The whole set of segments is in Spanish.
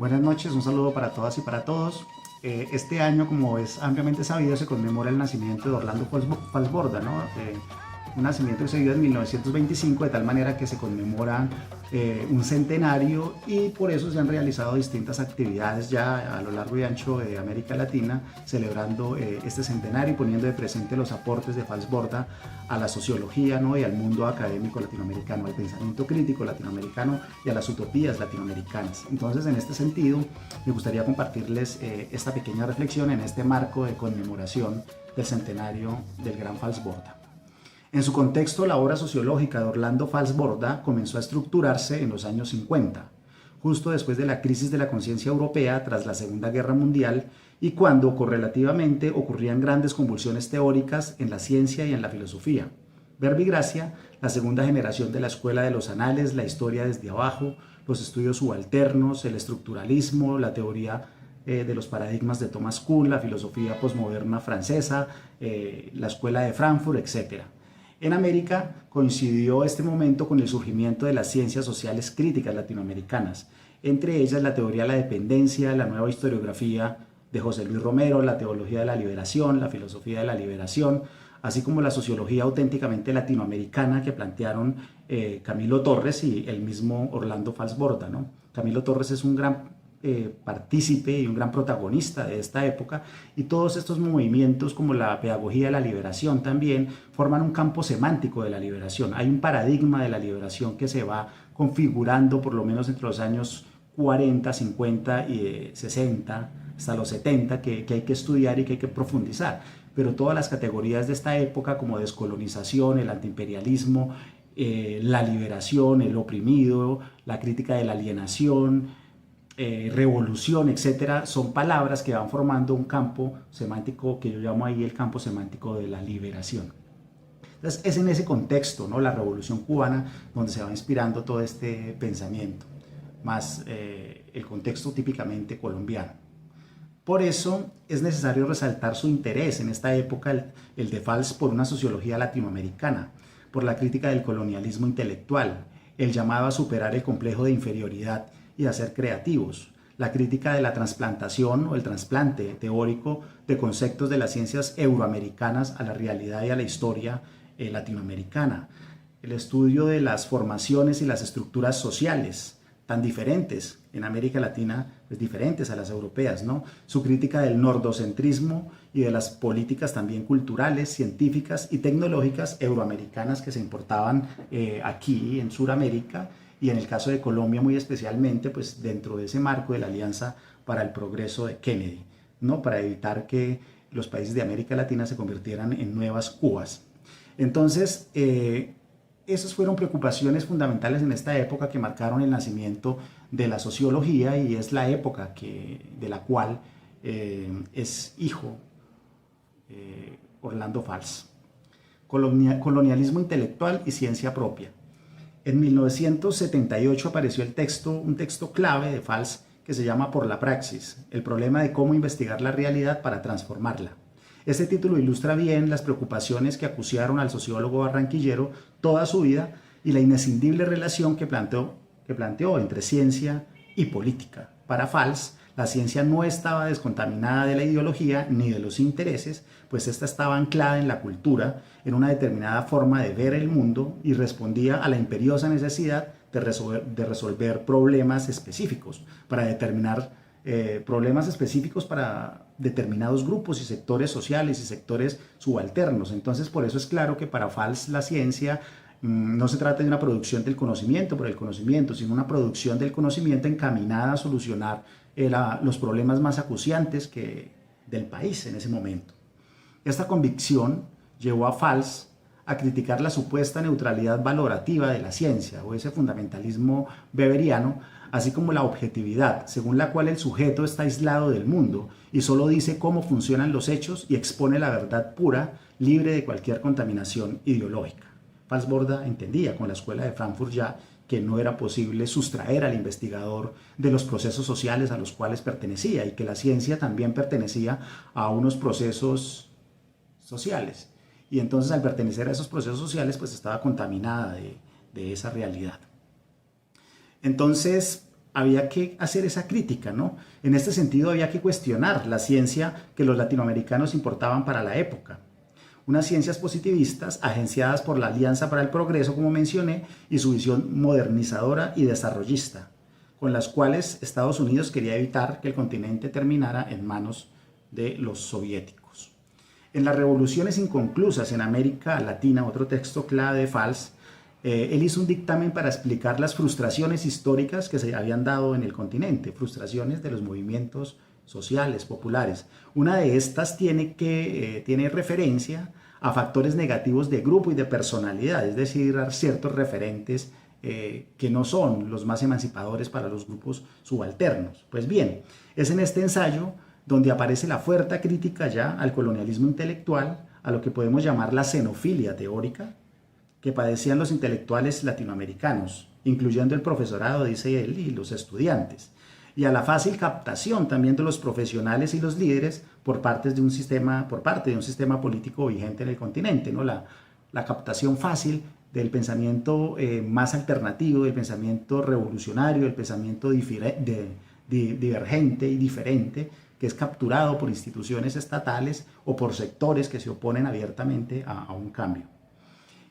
Buenas noches, un saludo para todas y para todos. Este año, como es ampliamente sabido, se conmemora el nacimiento de Orlando Falsborda, ¿no? Un nacimiento que se dio en 1925, de tal manera que se conmemora un centenario, y por eso se han realizado distintas actividades ya a lo largo y ancho de América Latina, celebrando este centenario y poniendo de presente los aportes de Falsborda a la sociología, ¿no? Y al mundo académico latinoamericano, al pensamiento crítico latinoamericano y a las utopías latinoamericanas. Entonces, en este sentido, me gustaría compartirles esta pequeña reflexión en este marco de conmemoración del centenario del gran Falsborda. En su contexto, la obra sociológica de Orlando Falsborda comenzó a estructurarse en los años 50, justo después de la crisis de la conciencia europea tras la Segunda Guerra Mundial y cuando correlativamente ocurrían grandes convulsiones teóricas en la ciencia y en la filosofía. Verbi Gracia, la segunda generación de la escuela de los anales, la historia desde abajo, los estudios subalternos, el estructuralismo, la teoría de los paradigmas de Thomas Kuhn, la filosofía posmoderna francesa, la escuela de Frankfurt, etc. En América coincidió este momento con el surgimiento de las ciencias sociales críticas latinoamericanas, entre ellas la teoría de la dependencia, la nueva historiografía de José Luis Romero, la teología de la liberación, la filosofía de la liberación, así como la sociología auténticamente latinoamericana que plantearon Camilo Torres y el mismo Orlando Falsborda, ¿no? Camilo Torres es un gran partícipe y un gran protagonista de esta época, y todos estos movimientos como la pedagogía de la liberación también forman un campo semántico de la liberación. Hay un paradigma de la liberación que se va configurando por lo menos entre los años 40, 50 y 60 hasta los 70 que hay que estudiar y que hay que profundizar, pero todas las categorías de esta época como descolonización, el antiimperialismo, la liberación, el oprimido, la crítica de la alienación, revolución, etcétera, son palabras que van formando un campo semántico que yo llamo ahí el campo semántico de la liberación. Entonces es en ese contexto, ¿no? La Revolución Cubana, donde se va inspirando todo este pensamiento, más el contexto típicamente colombiano. Por eso es necesario resaltar su interés en esta época, el de Fals, por una sociología latinoamericana, por la crítica del colonialismo intelectual, el llamado a superar el complejo de inferioridad y a ser creativos, la crítica de la transplantación o el trasplante teórico de conceptos de las ciencias euroamericanas a la realidad y a la historia latinoamericana, el estudio de las formaciones y las estructuras sociales tan diferentes en América Latina, pues diferentes a las europeas, ¿no? Su crítica del nordocentrismo y de las políticas también culturales, científicas y tecnológicas euroamericanas que se importaban aquí en Sudamérica, y en el caso de Colombia muy especialmente, pues dentro de ese marco de la Alianza para el Progreso de Kennedy, ¿no? Para evitar que los países de América Latina se convirtieran en nuevas Cubas. Entonces, esas fueron preocupaciones fundamentales en esta época que marcaron el nacimiento de la sociología, y es la época de la cual es hijo Orlando Fals. Colonialismo intelectual y ciencia propia. En 1978 apareció un texto clave de Fals que se llama Por la praxis, el problema de cómo investigar la realidad para transformarla. Este título ilustra bien las preocupaciones que acuciaron al sociólogo barranquillero toda su vida y la inescindible relación que planteó entre ciencia y política. Para Fals, la ciencia no estaba descontaminada de la ideología ni de los intereses, pues esta estaba anclada en la cultura, en una determinada forma de ver el mundo, y respondía a la imperiosa necesidad de resolver problemas específicos para determinar problemas específicos para determinados grupos y sectores sociales y sectores subalternos. Entonces, por eso es claro que para Fals la ciencia no se trata de una producción del conocimiento por el conocimiento, sino una producción del conocimiento encaminada a solucionar los problemas más acuciantes del país en ese momento. Esta convicción llevó a Fals a criticar la supuesta neutralidad valorativa de la ciencia, o ese fundamentalismo weberiano, así como la objetividad, según la cual el sujeto está aislado del mundo y solo dice cómo funcionan los hechos y expone la verdad pura, libre de cualquier contaminación ideológica. Falsborda entendía con la escuela de Frankfurt ya que no era posible sustraer al investigador de los procesos sociales a los cuales pertenecía, y que la ciencia también pertenecía a unos procesos sociales. Y entonces, al pertenecer a esos procesos sociales, pues estaba contaminada de esa realidad. Entonces, había que hacer esa crítica, ¿no? En este sentido había que cuestionar la ciencia que los latinoamericanos importaban para la época. Unas ciencias positivistas agenciadas por la Alianza para el Progreso, como mencioné, y su visión modernizadora y desarrollista, con las cuales Estados Unidos quería evitar que el continente terminara en manos de los soviéticos. En las revoluciones inconclusas en América Latina, otro texto clave de Fals, él hizo un dictamen para explicar las frustraciones históricas que se habían dado en el continente, frustraciones de los movimientos sociales, populares. Una de estas tiene referencia a factores negativos de grupo y de personalidad, es decir, a ciertos referentes que no son los más emancipadores para los grupos subalternos. Pues bien, es en este ensayo donde aparece la fuerte crítica ya al colonialismo intelectual, a lo que podemos llamar la xenofilia teórica, que padecían los intelectuales latinoamericanos, incluyendo el profesorado, dice él, y los estudiantes, y a la fácil captación también de los profesionales y los líderes por parte de un sistema político vigente en el continente, ¿no? La captación fácil del pensamiento más alternativo, del pensamiento revolucionario, del pensamiento divergente y diferente, que es capturado por instituciones estatales o por sectores que se oponen abiertamente a un cambio.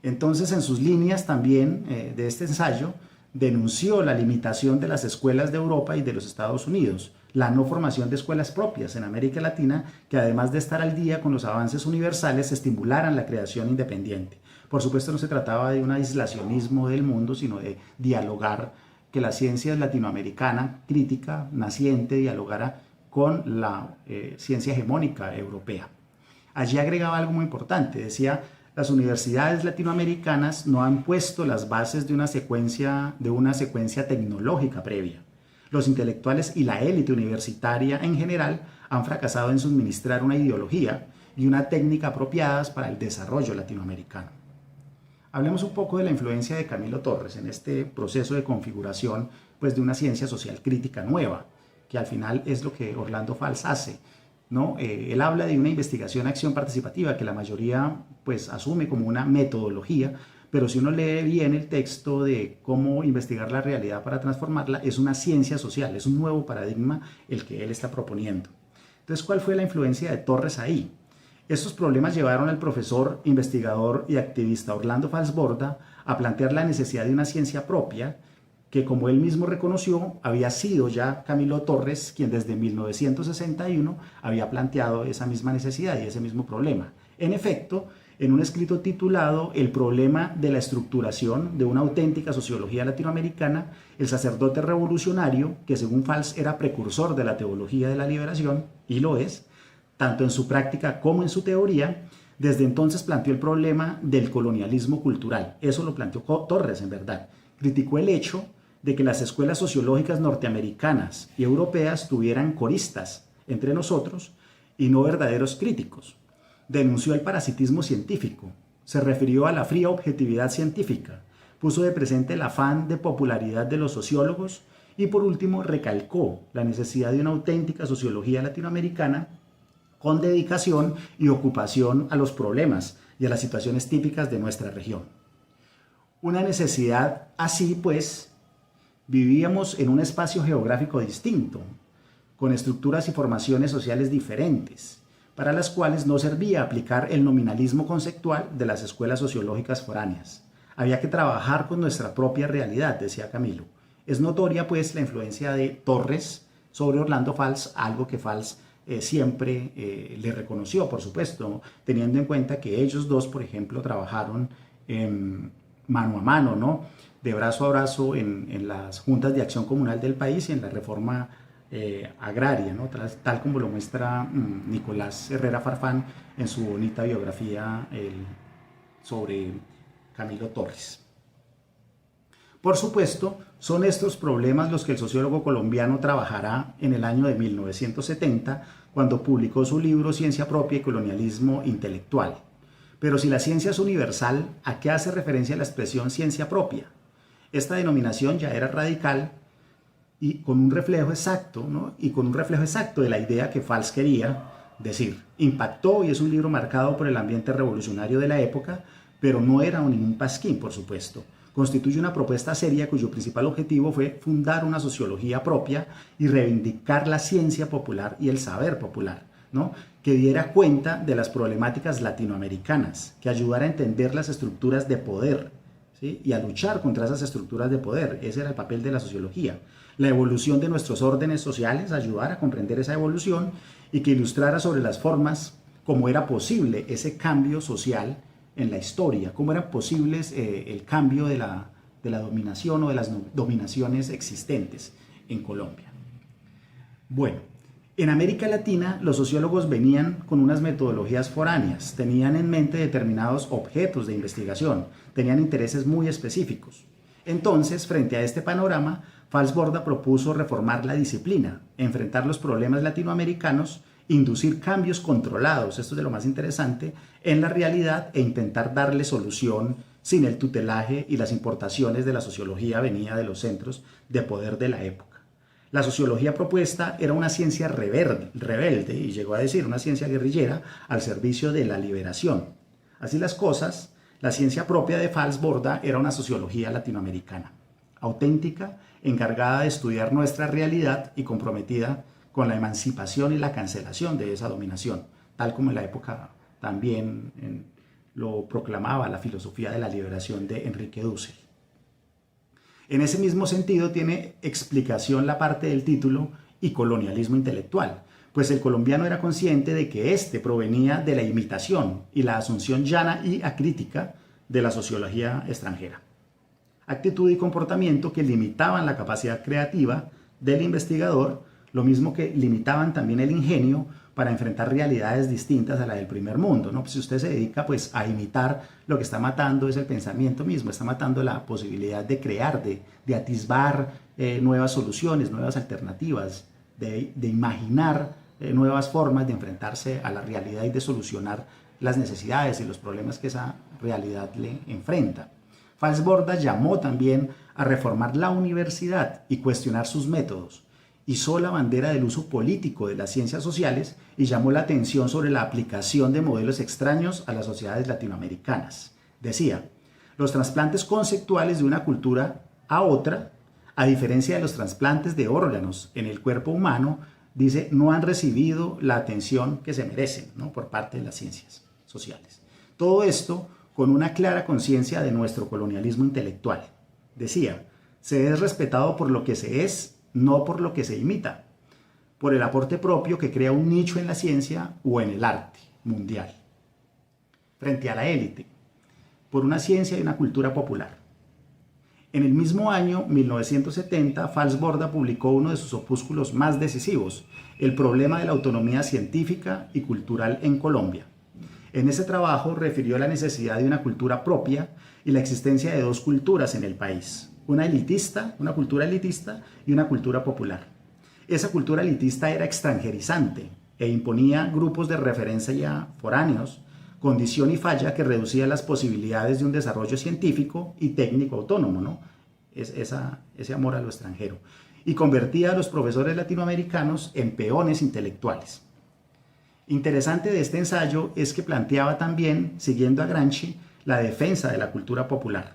Entonces, en sus líneas también de este ensayo, denunció la limitación de las escuelas de Europa y de los Estados Unidos, la no formación de escuelas propias en América Latina, que además de estar al día con los avances universales, estimularan la creación independiente. Por supuesto, no se trataba de un aislacionismo del mundo, sino de dialogar, que la ciencia latinoamericana, crítica, naciente, dialogara con la ciencia hegemónica europea. Allí agregaba algo muy importante, decía: las universidades latinoamericanas no han puesto las bases de una secuencia tecnológica previa. Los intelectuales y la élite universitaria en general han fracasado en suministrar una ideología y una técnica apropiadas para el desarrollo latinoamericano. Hablemos un poco de la influencia de Camilo Torres en este proceso de configuración, pues, de una ciencia social crítica nueva, que al final es lo que Orlando Fals hace, ¿no? Él habla de una investigación-acción participativa que la mayoría, pues, asume como una metodología, pero si uno lee bien el texto de cómo investigar la realidad para transformarla, es una ciencia social, es un nuevo paradigma el que él está proponiendo. Entonces, ¿cuál fue la influencia de Torres ahí? Estos problemas llevaron al profesor, investigador y activista Orlando Fals Borda a plantear la necesidad de una ciencia propia, que, como él mismo reconoció, había sido ya Camilo Torres quien desde 1961 había planteado esa misma necesidad y ese mismo problema. En efecto, en un escrito titulado El problema de la estructuración de una auténtica sociología latinoamericana, el sacerdote revolucionario, que según Fals era precursor de la teología de la liberación, y lo es, tanto en su práctica como en su teoría, desde entonces planteó el problema del colonialismo cultural. Eso lo planteó Torres, en verdad. Criticó el hecho de que las escuelas sociológicas norteamericanas y europeas tuvieran coristas entre nosotros y no verdaderos críticos. Denunció el parasitismo científico, se refirió a la fría objetividad científica, puso de presente el afán de popularidad de los sociólogos y, por último, recalcó la necesidad de una auténtica sociología latinoamericana con dedicación y ocupación a los problemas y a las situaciones típicas de nuestra región. Una necesidad así, pues, vivíamos en un espacio geográfico distinto, con estructuras y formaciones sociales diferentes, para las cuales no servía aplicar el nominalismo conceptual de las escuelas sociológicas foráneas. Había que trabajar con nuestra propia realidad, decía Camilo. Es notoria, pues, la influencia de Torres sobre Orlando Fals, algo que Fals siempre le reconoció, por supuesto, teniendo en cuenta que ellos dos, por ejemplo, trabajaron mano a mano, ¿no? De brazo a brazo en las juntas de acción comunal del país y en la reforma agraria, ¿no? Tal como lo muestra Nicolás Herrera Farfán en su bonita biografía sobre Camilo Torres. Por supuesto, son estos problemas los que el sociólogo colombiano trabajará en el año de 1970, cuando publicó su libro Ciencia Propia y Colonialismo Intelectual. Pero si la ciencia es universal, ¿a qué hace referencia la expresión ciencia propia? Esta denominación ya era radical y con un reflejo exacto, ¿no? Y con un reflejo exacto de la idea que Fals quería decir. Impactó y es un libro marcado por el ambiente revolucionario de la época, pero no era ningún pasquín, por supuesto. constituye una propuesta seria cuyo principal objetivo fue fundar una sociología propia y reivindicar la ciencia popular y el saber popular, ¿no? Que diera cuenta de las problemáticas latinoamericanas, que ayudara a entender las estructuras de poder, ¿sí? Y a luchar contra esas estructuras de poder. Ese era el papel de la sociología. La evolución de nuestros órdenes sociales, ayudar a comprender esa evolución y que ilustrara sobre las formas cómo era posible ese cambio social en la historia, cómo eran posibles el cambio de la dominación o de las dominaciones existentes en Colombia. Bueno, en América Latina los sociólogos venían con unas metodologías foráneas, tenían en mente determinados objetos de investigación, tenían intereses muy específicos. Entonces, frente a este panorama, Falsborda propuso reformar la disciplina, enfrentar los problemas latinoamericanos, inducir cambios controlados, esto es de lo más interesante, en la realidad e intentar darle solución sin el tutelaje y las importaciones de la sociología venida de los centros de poder de la época. La sociología propuesta era una ciencia rebelde y llegó a decir una ciencia guerrillera al servicio de la liberación. Así las cosas, la ciencia propia de Falsborda era una sociología latinoamericana, auténtica, encargada de estudiar nuestra realidad y comprometida con la emancipación y la cancelación de esa dominación, tal como en la época también lo proclamaba la filosofía de la liberación de Enrique Dussel. En ese mismo sentido tiene explicación la parte del título y colonialismo intelectual, pues el colombiano era consciente de que éste provenía de la imitación y la asunción llana y acrítica de la sociología extranjera. Actitud y comportamiento que limitaban la capacidad creativa del investigador, lo mismo que limitaban también el ingenio para enfrentar realidades distintas a la del primer mundo, ¿no? Pues si usted se dedica pues, a imitar, lo que está matando es el pensamiento mismo, está matando la posibilidad de crear, de atisbar nuevas soluciones, nuevas alternativas, de imaginar nuevas formas de enfrentarse a la realidad y de solucionar las necesidades y los problemas que esa realidad le enfrenta. Falsborda llamó también a reformar la universidad y cuestionar sus métodos. Izó la bandera del uso político de las ciencias sociales y llamó la atención sobre la aplicación de modelos extraños a las sociedades latinoamericanas. Decía, los trasplantes conceptuales de una cultura a otra, a diferencia de los trasplantes de órganos en el cuerpo humano, dice, no han recibido la atención que se merecen, ¿no? Por parte de las ciencias sociales. Todo esto con una clara conciencia de nuestro colonialismo intelectual. Decía, se es respetado por lo que se es, no por lo que se imita, por el aporte propio que crea un nicho en la ciencia o en el arte mundial, frente a la élite, por una ciencia y una cultura popular. En el mismo año, 1970, Falsborda publicó uno de sus opúsculos más decisivos, El problema de la autonomía científica y cultural en Colombia. En ese trabajo refirió la necesidad de una cultura propia y la existencia de dos culturas en el país, una cultura elitista y una cultura popular. Esa cultura elitista era extranjerizante e imponía grupos de referencia foráneos, condición y falla que reducía las posibilidades de un desarrollo científico y técnico autónomo, ¿no? Ese amor a lo extranjero. Y convertía a los profesores latinoamericanos en peones intelectuales. Interesante de este ensayo es que planteaba también, siguiendo a Gramsci, la defensa de la cultura popular,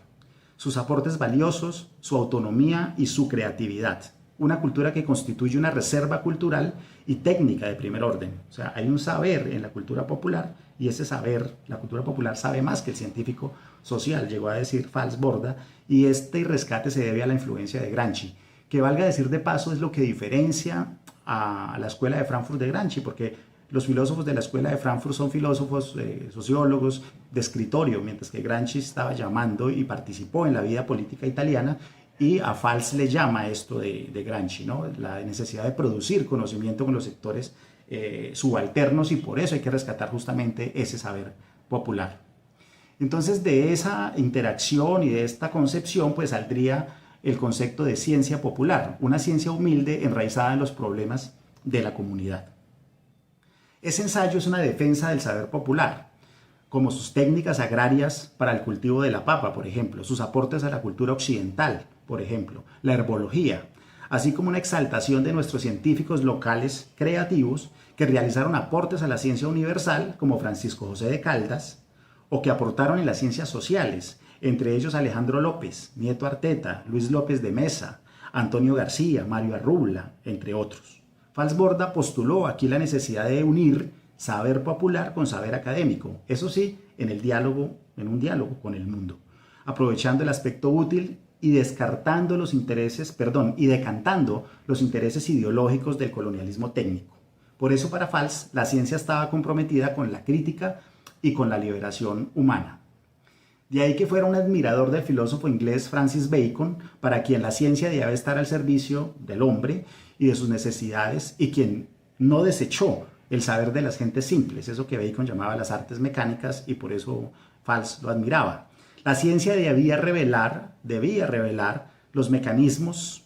sus aportes valiosos, su autonomía y su creatividad. Una cultura que constituye una reserva cultural y técnica de primer orden. O sea, hay un saber en la cultura popular y ese saber, la cultura popular sabe más que el científico social, llegó a decir Falsborda, y este rescate se debe a la influencia de Gramsci, que valga decir de paso es lo que diferencia a la escuela de Frankfurt de Gramsci, porque los filósofos de la escuela de Frankfurt son filósofos, sociólogos de escritorio, mientras que Gramsci estaba llamando y participó en la vida política italiana, y a Fals le llama esto de Gramsci, ¿no? La necesidad de producir conocimiento con los sectores subalternos, y por eso hay que rescatar justamente ese saber popular. Entonces, de esa interacción y de esta concepción, pues saldría el concepto de ciencia popular, una ciencia humilde enraizada en los problemas de la comunidad. Ese ensayo es una defensa del saber popular, como sus técnicas agrarias para el cultivo de la papa, por ejemplo, sus aportes a la cultura occidental, por ejemplo, la herbología, así como una exaltación de nuestros científicos locales creativos que realizaron aportes a la ciencia universal, como Francisco José de Caldas, o que aportaron en las ciencias sociales, entre ellos Alejandro López, Nieto Arteta, Luis López de Mesa, Antonio García, Mario Arrubla, entre otros. Falsborda postuló aquí la necesidad de unir saber popular con saber académico, eso sí, en un diálogo con el mundo, aprovechando el aspecto útil y decantando los intereses ideológicos del colonialismo técnico. Por eso para Fals la ciencia estaba comprometida con la crítica y con la liberación humana. De ahí que fuera un admirador del filósofo inglés Francis Bacon, para quien la ciencia debe estar al servicio del hombre y de sus necesidades, y quien no desechó el saber de las gentes simples, eso que Bacon llamaba las artes mecánicas, y por eso Fals lo admiraba. La ciencia debía revelar los mecanismos,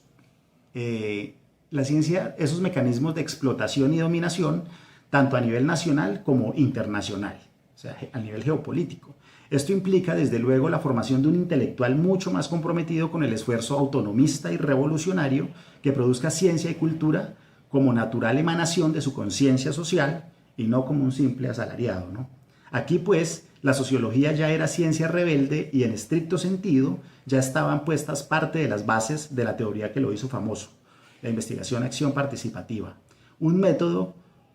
esos mecanismos de explotación y dominación, tanto a nivel nacional como internacional, o sea, a nivel geopolítico. Esto implica, desde luego, la formación de un intelectual mucho más comprometido con el esfuerzo autonomista y revolucionario que produzca ciencia y cultura como natural emanación de su conciencia social y no como un simple asalariado, ¿no? Aquí, pues, la sociología ya era ciencia rebelde y, en estricto sentido, ya estaban puestas parte de las bases de la teoría que lo hizo famoso, la investigación-acción participativa, un método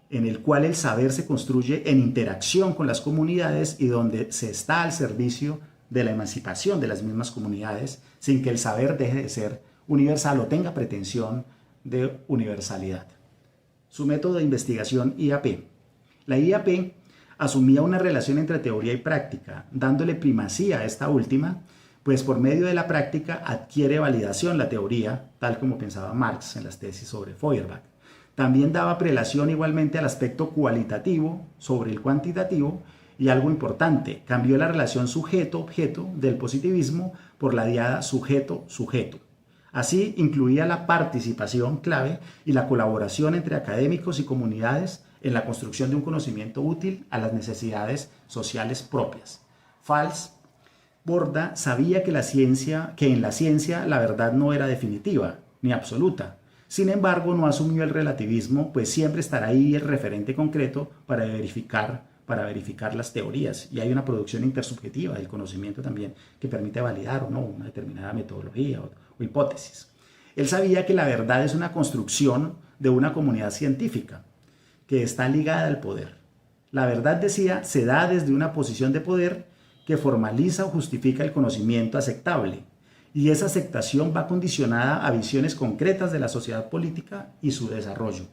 en el cual el saber se construye en interacción con las comunidades y donde se está al servicio de la emancipación de las mismas comunidades, sin que el saber deje de ser universal o tenga pretensión de universalidad. Su método de investigación IAP. La IAP asumía una relación entre teoría y práctica, dándole primacía a esta última, pues por medio de la práctica adquiere validación la teoría, tal como pensaba Marx en las tesis sobre Feuerbach. También daba prelación igualmente al aspecto cualitativo sobre el cuantitativo, y algo importante, cambió la relación sujeto-objeto del positivismo por la diada sujeto-sujeto. Así incluía la participación clave y la colaboración entre académicos y comunidades en la construcción de un conocimiento útil a las necesidades sociales propias. Falsborda sabía que en la ciencia la verdad no era definitiva ni absoluta. Sin embargo, no asumió el relativismo, pues siempre estará ahí el referente concreto para verificar las teorías. Y hay una producción intersubjetiva del conocimiento también que permite validar o no una determinada metodología o hipótesis. Él sabía que la verdad es una construcción de una comunidad científica que está ligada al poder. La verdad, decía, se da desde una posición de poder que formaliza o justifica el conocimiento aceptable. Y esa aceptación va condicionada a visiones concretas de la sociedad política y su desarrollo.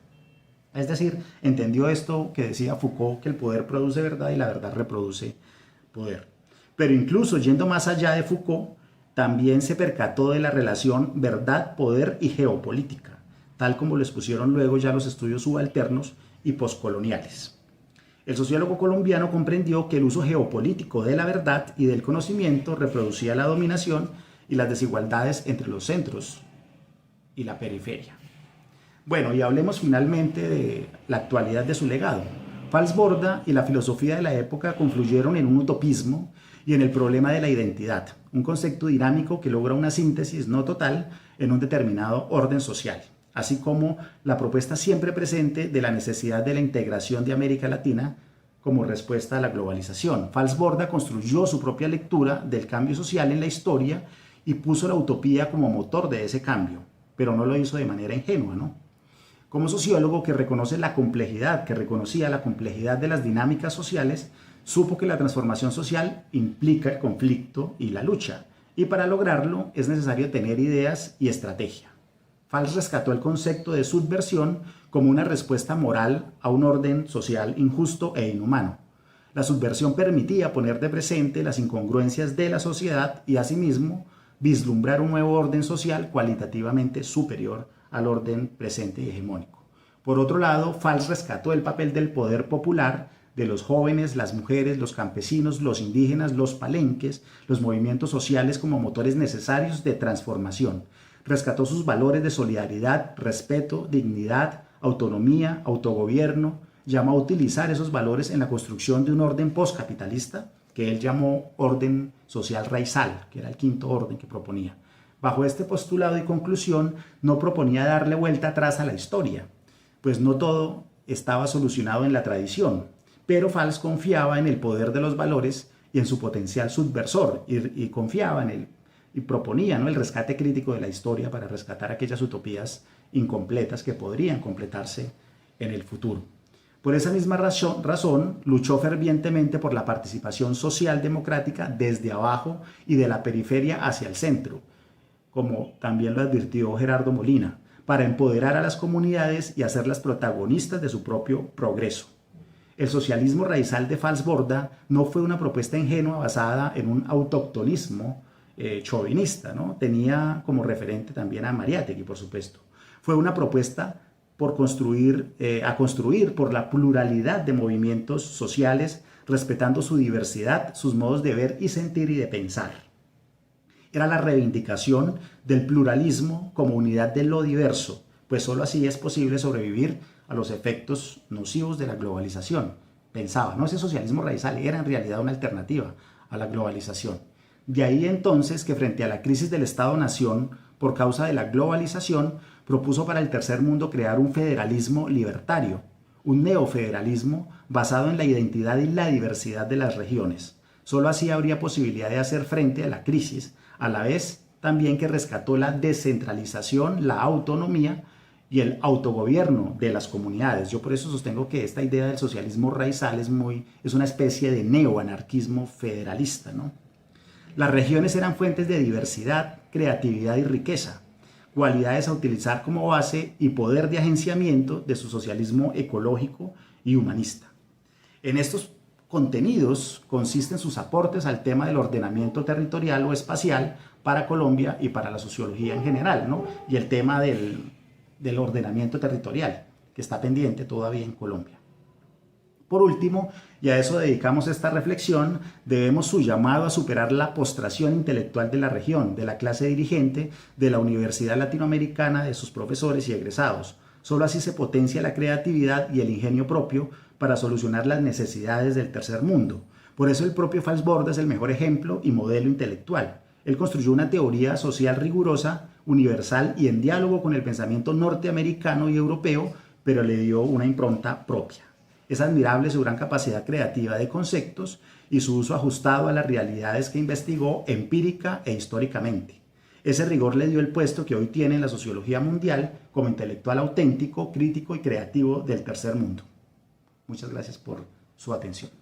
Es decir, entendió esto que decía Foucault, que el poder produce verdad y la verdad reproduce poder. Pero incluso yendo más allá de Foucault, también se percató de la relación verdad, poder y geopolítica, tal como lo expusieron luego ya los estudios subalternos y poscoloniales. El sociólogo colombiano comprendió que el uso geopolítico de la verdad y del conocimiento reproducía la dominación y las desigualdades entre los centros y la periferia. Bueno, y hablemos finalmente de la actualidad de su legado. Falsborda y la filosofía de la época confluyeron en un utopismo y en el problema de la identidad, un concepto dinámico que logra una síntesis no total en un determinado orden social, así como la propuesta siempre presente de la necesidad de la integración de América Latina como respuesta a la globalización. Falsborda construyó su propia lectura del cambio social en la historia y puso la utopía como motor de ese cambio, pero no lo hizo de manera ingenua, ¿no? Como sociólogo que reconocía la complejidad de las dinámicas sociales, supo que la transformación social implica el conflicto y la lucha, y para lograrlo es necesario tener ideas y estrategia. Fals rescató el concepto de subversión como una respuesta moral a un orden social injusto e inhumano. La subversión permitía poner de presente las incongruencias de la sociedad y asimismo vislumbrar un nuevo orden social cualitativamente superior al orden presente y hegemónico. Por otro lado, Fals rescató el papel del poder popular, de los jóvenes, las mujeres, los campesinos, los indígenas, los palenques, los movimientos sociales como motores necesarios de transformación. Rescató sus valores de solidaridad, respeto, dignidad, autonomía, autogobierno. Llamó a utilizar esos valores en la construcción de un orden postcapitalista que él llamó orden social raizal, que era el quinto orden que proponía. Bajo este postulado y conclusión, no proponía darle vuelta atrás a la historia, pues no todo estaba solucionado en la tradición, pero Fals confiaba en el poder de los valores y en su potencial subversor y confiaba en él y proponía, ¿no?, el rescate crítico de la historia para rescatar aquellas utopías incompletas que podrían completarse en el futuro. Por esa misma razón, luchó fervientemente por la participación social democrática desde abajo y de la periferia hacia el centro, como también lo advirtió Gerardo Molina, para empoderar a las comunidades y hacerlas protagonistas de su propio progreso. El socialismo raizal de Falsborda no fue una propuesta ingenua basada en un autoctonismo chauvinista, ¿no? Tenía como referente también a Mariátegui, por supuesto. Fue una propuesta a construir por la pluralidad de movimientos sociales, respetando su diversidad, sus modos de ver y sentir y de pensar. Era la reivindicación del pluralismo como unidad de lo diverso, pues sólo así es posible sobrevivir a los efectos nocivos de la globalización. Pensaba, ¿no? Ese socialismo raizal era en realidad una alternativa a la globalización. De ahí entonces que frente a la crisis del Estado-Nación por causa de la globalización, propuso para el tercer mundo crear un federalismo libertario, un neofederalismo basado en la identidad y la diversidad de las regiones. Solo así habría posibilidad de hacer frente a la crisis, a la vez también que rescató la descentralización, la autonomía y el autogobierno de las comunidades. Yo por eso sostengo que esta idea del socialismo raizal es una especie de neoanarquismo federalista, ¿no? Las regiones eran fuentes de diversidad, creatividad y riqueza, cualidades a utilizar como base y poder de agenciamiento de su socialismo ecológico y humanista. En estos contenidos consisten sus aportes al tema del ordenamiento territorial o espacial para Colombia y para la sociología en general, ¿no? Y el tema del ordenamiento territorial, que está pendiente todavía en Colombia. Por último, y a eso dedicamos esta reflexión, debemos su llamado a superar la postración intelectual de la región, de la clase dirigente, de la Universidad Latinoamericana, de sus profesores y egresados. Solo así se potencia la creatividad y el ingenio propio para solucionar las necesidades del tercer mundo. Por eso el propio Falsborda es el mejor ejemplo y modelo intelectual. Él construyó una teoría social rigurosa, universal y en diálogo con el pensamiento norteamericano y europeo, pero le dio una impronta propia. Es admirable su gran capacidad creativa de conceptos y su uso ajustado a las realidades que investigó empírica e históricamente. Ese rigor le dio el puesto que hoy tiene en la sociología mundial como intelectual auténtico, crítico y creativo del tercer mundo. Muchas gracias por su atención.